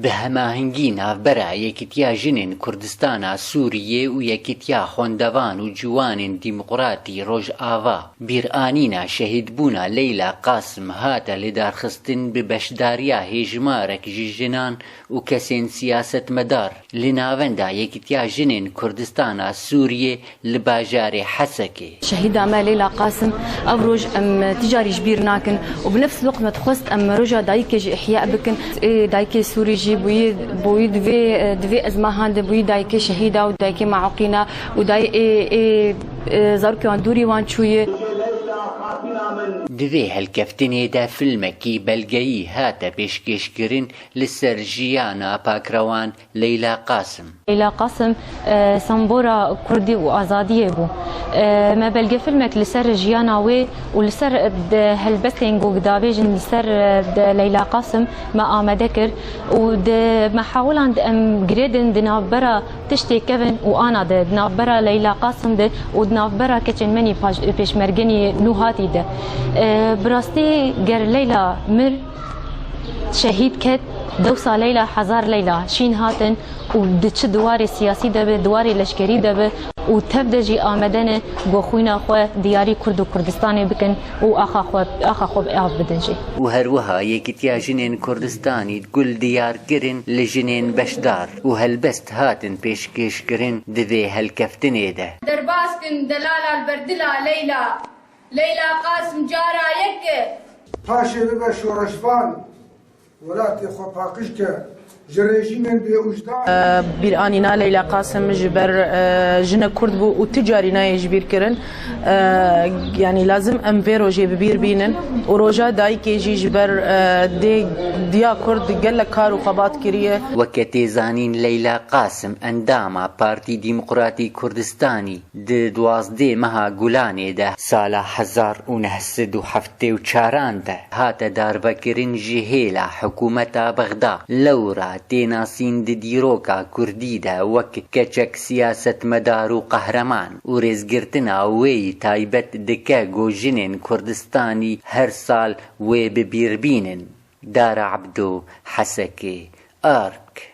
بەهەماهەنگی ناوبەرە یەکیتیا ژنên کوردستانە سووریێ و یەکیتیا خوێندەوان و جوانên دیموقراتی ڕۆژئاوا بیرئانینە شەهیدبوونە لەیلا قاسم هاتە لێدارخستن بە بەشداریە هێژمارێک ji jinan û kesên siyasetmedar li navenda yekîtiya jinên Kurdistana Sûriyê li bajarê Hesekê. شهيدة ما ليلى قاسم أو روج أم تجاري جبير ناكن وبنفس الوقت ما تخصت أم رجع دايك إحياء بكن دايك سوري جي بوي دفي أزمة هاند بوي دايك شهيدة ودايك معقينا وداي زاركي وان دوري وان شوية divê helkeftinê de filmekî belgeyî hate pêşkêşkirin li ser jiyana Pakrewan Leyla Qasim. ليلى قاسم سمبورا كردي وازاديه بو ما بلقى فيلمك لسر جيانا وي ولسر هالبستين قدابيجن لسر ليلى قاسم ما امدكر ود ما حاول عند ام جريدن دنابرا تشتي كيفن وانا دنابرا ليلى قاسم ده ودنابرا كتشن مني بيشمرجني نوهاتي ده براستي جر ليلى مر شهيد كت دوسا ليلى حزار ليلى شين هاتن ودتش دواري سياسي دبه دواري لشكري دبه وتبدا جي آمدن بخوينا خو دياري كرد وكردستاني بكن واخا خو بأف بدنجي وهروها يكتيا جنين كردستاني تقول ديار كرن لجنين بشدار وهالبست هاتن بيشكيش كرن دذي هالكفتني ده درباسكن دلالة البردلة ليلى قاسم جارا يك پاشێ ببە شۆڕەشبان وڵاتی خۆپاقیشکە ji rejimên bêûjdan بیرئانîna Leyla Qasim ji ber jina Kurd bû û ti carî nayê ji bîr kirin yanî lazim em vê rojê bi bîr bînin û roja dayîkê jî ji ber dê diya Kurd gelek kar û xebat kiriye. وەکە تێزانین لەیلا قاسم ئەنداما پارتی دیموقراتی کوردستانی di دوازدێ meha Gulanê de sala 1974 de hate darvekirin ji hêla hikûmeta Bexda lewra tênasîn di dîroka Kurdî de wek keçek siyasetmedar û qehreman û rêzgirtina wê taybet dike got jinên Kurdistanî her sal wê bibîrbînin. Dara Ebdo, Hesekê, Ark.